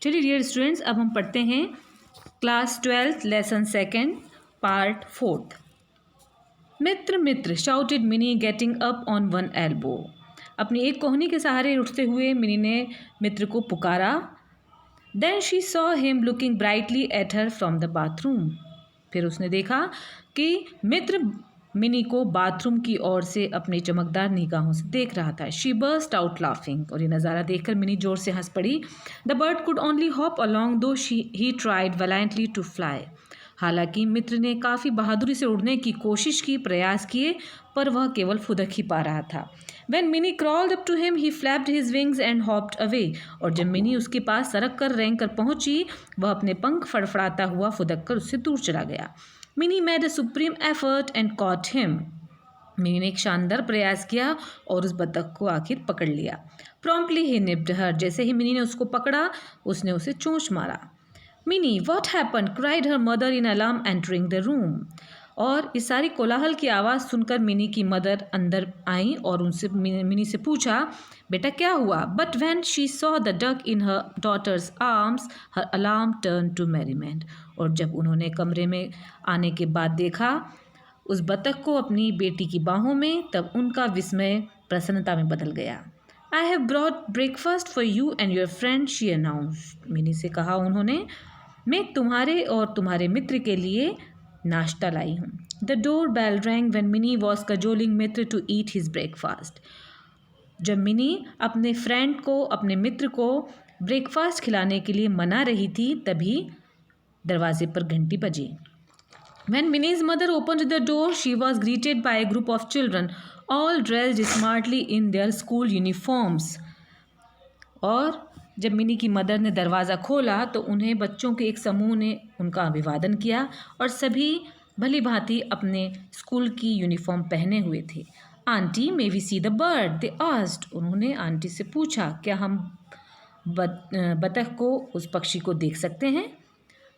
चलिए dear students, अब हम पढ़ते हैं class 12 lesson second part 4। Mitra Mitra shouted mini getting up on one elbow. अपनी एक कोहनी के सहारे उठते हुए मिनी ने मित्र को पुकारा। Then she saw him looking brightly at her from the bathroom. फिर उसने देखा कि मित्र मिनी को बाथरूम की ओर से अपनी चमकदार निगाहों से देख रहा था। She burst out laughing. और ये नज़ारा देखकर मिनी जोर से हंस पड़ी। The bird could only hop along दो ही ट्राइड वैलेंटली टू फ्लाई। हालांकि मित्र ने काफ़ी बहादुरी से उड़ने की कोशिश की, प्रयास किए, पर वह केवल फुदक ही पा रहा था। When Minnie crawled up to him, he flapped his wings and hopped away. और जब मिनी उसके पास सरक कर रेंग कर पहुंची, वह अपने पंख फड़फड़ाता हुआ फुदक कर उससे दूर चला गया। Mini made a supreme effort and cot him. Mini ने एक शानदार प्रयास किया और उस बतख को आखिर पकड़ लिया। प्रॉम्प्टली ही निप्ड हर। जैसे ही मिनी ने उसको पकड़ा, उसने उसे चोंच मारा। Mini, what happen? Cried her mother in alarm entering the room. और इस सारी कोलाहल की आवाज़ सुनकर मिनी की मदर अंदर आई और उनसे मिनी से पूछा, बेटा क्या हुआ? But when she saw the duck in her daughter's arms, her alarm turn to merriment. और जब उन्होंने कमरे में आने के बाद देखा उस बतख को अपनी बेटी की बाहों में, तब उनका विस्मय प्रसन्नता में बदल गया। I have brought breakfast for you and your friend, she announced. Mini से कहा उन्होंने, मैं तुम्हारे और तुम्हारे मित्र के लिए नाश्ता लाई हूँ। The door bell rang when Mini was cajoling Mitra to eat his breakfast. जब मिनी अपने फ्रेंड को, अपने मित्र को ब्रेकफास्ट खिलाने के लिए मना रही थी, तभी दरवाजे पर घंटी बजी। When Minnie's mother opened the door, she was greeted by a group of children, all dressed smartly in their school uniforms. और जब मिनी की मदर ने दरवाज़ा खोला तो उन्हें बच्चों के एक समूह ने उनका अभिवादन किया और सभी भली भांति अपने स्कूल की यूनिफॉर्म पहने हुए थे। Aunty, may we see the bird? They asked. उन्होंने आंटी से पूछा, क्या हम बतख को, उस पक्षी को देख सकते हैं?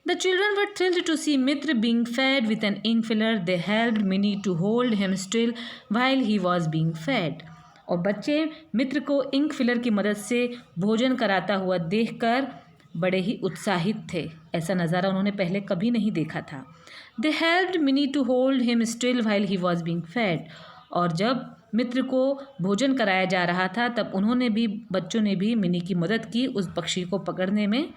The children were thrilled to see Mitra being fed with an ink filler. They helped Minnie to hold him still while he was being fed. और बच्चे मित्र को इंक फिलर की मदद से भोजन कराता हुआ देखकर बड़े ही उत्साहित थे। ऐसा नज़ारा उन्होंने पहले कभी नहीं देखा था। They helped Minnie to hold him still while he was being fed. और जब मित्र को भोजन कराया जा रहा था, तब उन्होंने भी, बच्चों ने भी मिनी की मदद की उस पक्षी को पकड़ने में।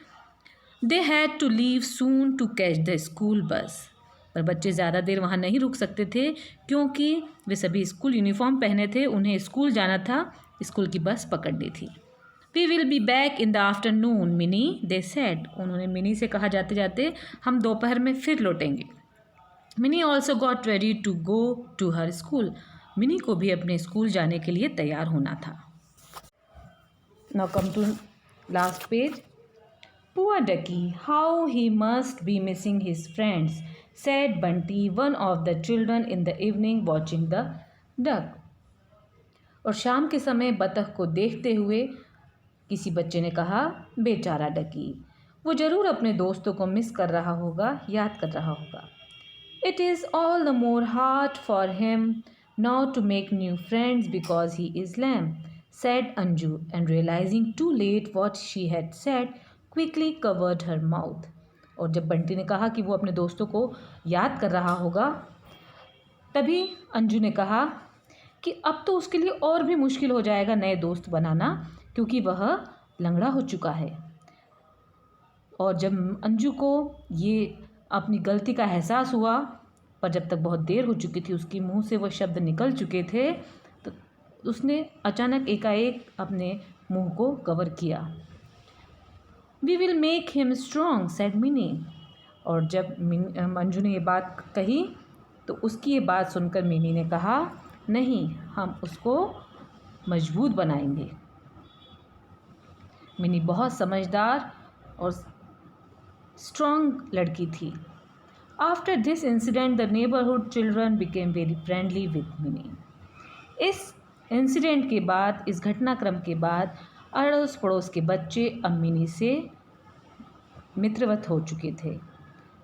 They had to leave soon to catch the school bus. पर बच्चे ज़्यादा देर वहाँ नहीं रुक सकते थे क्योंकि वे सभी स्कूल यूनिफॉर्म पहने थे। उन्हें स्कूल जाना था, स्कूल की बस पकड़नी थी। We will be back in the afternoon, Minnie, they said. उन्होंने मिनी से कहा जाते जाते, हम दोपहर में फिर लौटेंगे। Minnie also got ready to go to her school. Mini को भी अपने स्कूल जाने के लिए तैयार होना था। Now come to last page. Poor Ducky, how he must be missing his friends, said Bunty, one of the children in the evening watching the duck. और शाम के समय बतख को देखते हुए किसी बच्चे ने कहा, बेचारा डकी, वो ज़रूर अपने दोस्तों को मिस कर रहा होगा, याद कर रहा होगा। It is all the more hard for him now to make new friends because he is lame, said Anju, and realizing too late what she had said, quickly covered her mouth. और जब बंटी ने कहा कि वो अपने दोस्तों को याद कर रहा होगा, तभी अंजू ने कहा कि अब तो उसके लिए और भी मुश्किल हो जाएगा नए दोस्त बनाना, क्योंकि वह लंगड़ा हो चुका है। और जब अंजू को ये अपनी गलती का एहसास हुआ, पर जब तक बहुत देर हो चुकी थी, उसके मुंह से वह शब्द निकल चुके थे, तो उसने अचानक एकाएक अपने मुंह को कवर किया। We will make him strong, said Minnie. और जब मंजू ने ये बात कही तो उसकी ये बात सुनकर मिनी ने कहा, नहीं, हम उसको मजबूत बनाएंगे। मिनी बहुत समझदार और स्ट्रॉन्ग लड़की थी। After this incident, the neighborhood children became very friendly with Minnie. इस इंसिडेंट के बाद, इस घटनाक्रम के बाद, अड़ोस पड़ोस के बच्चे अब मिनी से मित्रवत हो चुके थे।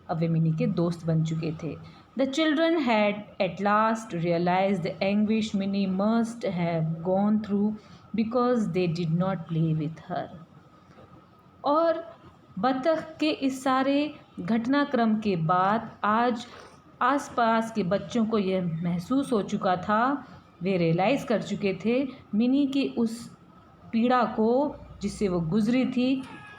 अब वे मिनी के दोस्त बन चुके थे। The children had at last realize the anguish Mini must have gone through because they did not play with her. और बतख के इस सारे घटनाक्रम के बाद आज आसपास के बच्चों को यह महसूस हो चुका था, वे रियलाइज़ कर चुके थे मिनी की उस पीड़ा को जिससे वो गुजरी थी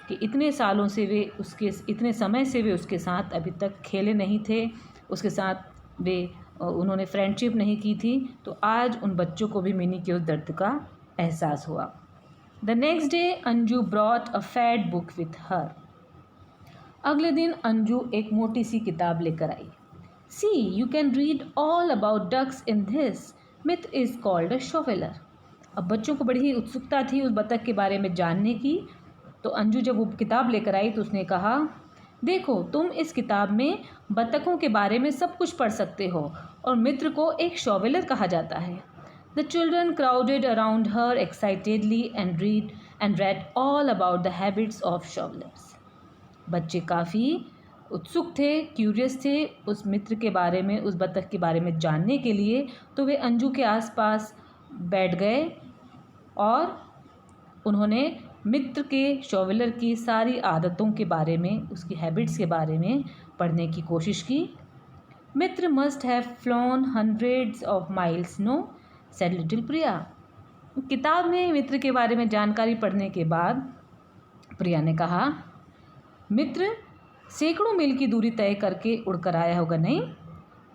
कि इतने सालों से वे उसके इतने समय से वे उसके साथ अभी तक खेले नहीं थे, उसके साथ वे उन्होंने फ्रेंडशिप नहीं की थी। तो आज उन बच्चों को भी मिनी के उस दर्द का एहसास हुआ। The next day Anju brought a fat book with her. अगले दिन अंजू एक मोटी सी किताब लेकर आई। See you can read all about ducks in this, Mitra is called a shoveler. अब बच्चों को बड़ी ही उत्सुकता थी उस बतख के बारे में जानने की। तो अंजू जब वो किताब लेकर आई तो उसने कहा, देखो तुम इस किताब में बतखों के बारे में सब कुछ पढ़ सकते हो और मित्र को एक शोवेलर कहा जाता है। The children crowded around her excitedly and read all about the habits of shovelers. बच्चे काफ़ी उत्सुक थे, क्यूरियस थे उस मित्र के बारे में, उस बतख के बारे में जानने के लिए। तो वे अंजू के आसपास बैठ गए और उन्होंने मित्र के शोवेलर की सारी आदतों के बारे में, उसकी हैबिट्स के बारे में पढ़ने की कोशिश की। Mitra must have flown hundreds of miles no, said little Priya. किताब में मित्र के बारे में जानकारी पढ़ने के बाद प्रिया ने कहा, मित्र सैकड़ों मील की दूरी तय करके उड़कर आया होगा, नहीं?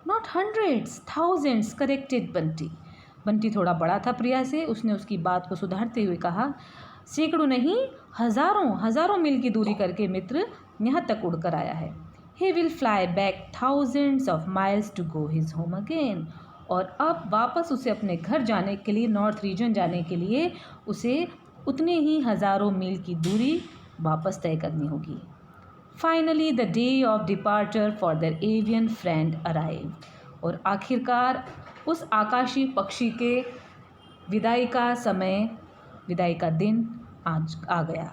Not hundreds, thousands, corrected Bunty. Bunty थोड़ा बड़ा था प्रिया से, उसने उसकी बात को सुधारते हुए कहा, सैकड़ों नहीं, हज़ारों मील की दूरी करके मित्र यहाँ तक उड़कर आया है। He will fly back thousands of miles to go his home again. और अब वापस उसे अपने घर जाने के लिए, नॉर्थ रीजन जाने के लिए उसे उतने ही हज़ारों मील की दूरी वापस तय करनी होगी। Finally the day of departure for their avian friend arrive. और आखिरकार उस आकाशीय पक्षी के विदाई का दिन आज आ गया।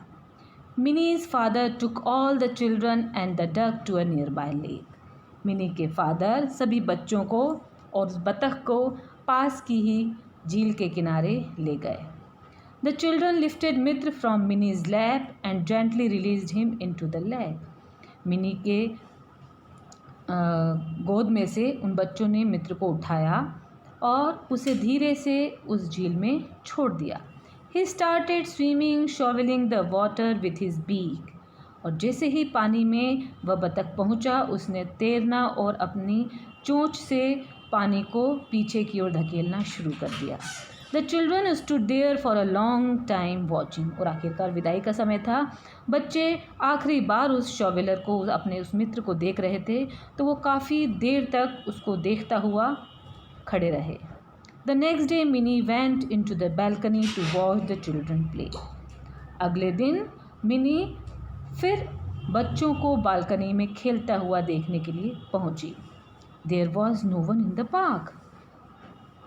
Mini's father took all the children and the duck to a nearby lake. Mini के फादर सभी बच्चों को और उस बतख को पास की ही झील के किनारे ले गए। The children lifted Mitra from minis lap and gently released him into the lake. Mini के गोद में से उन बच्चों ने मित्र को उठाया और उसे धीरे से उस झील में छोड़ दिया। He started swimming, shoveling the water with his beak. और जैसे ही पानी में वह बतख पहुंचा, उसने तैरना और अपनी चोंच से पानी को पीछे की ओर धकेलना शुरू कर दिया। The children stood there for a long time watching. और आखिरकार विदाई का समय था। बच्चे आखिरी बार उस शोवेलर को, अपने उस मित्र को देख रहे थे, तो वो काफ़ी देर तक उसको देखता हुआ खड़े रहे। The next day Minnie went into the balcony to watch the children play. अगले दिन मिनी फिर बच्चों को बालकनी में खेलता हुआ देखने के लिए पहुंची। There was no one in the park.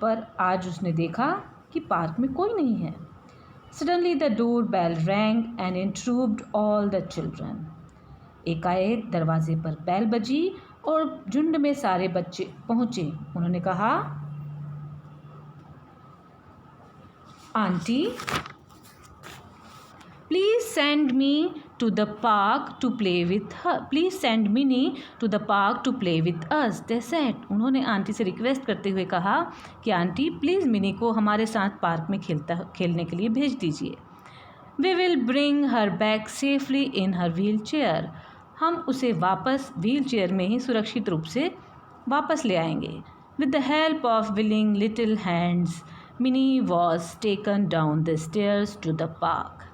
पर आज उसने देखा कि पार्क में कोई नहीं है। Suddenly the doorbell rang and intruded all the children. एकाएक दरवाजे पर बैल बजी और झुंड में सारे बच्चे पहुंचे। उन्होंने कहा, aunty, please send me to the park to play with her, please send Mini to the park to play with us, they said. उन्होंने आंटी से रिक्वेस्ट करते हुए कहा कि आंटी प्लीज़ मिनी को हमारे साथ पार्क में खेलने के लिए भेज दीजिए। We will bring her back safely in her wheelchair. हम उसे वापस व्हील चेयर में ही सुरक्षित रूप से वापस ले आएंगे। With the help of willing little hands Minnie was taken down the stairs to the park.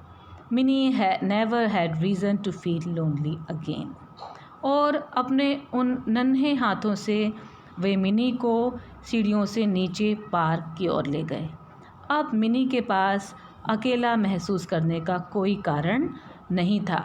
Minnie never had reason to feel lonely again. और अपने उन नन्हे हाथों से वे मिनी को सीढ़ियों से नीचे पार्क की ओर ले गए। अब मिनी के पास अकेला महसूस करने का कोई कारण नहीं था।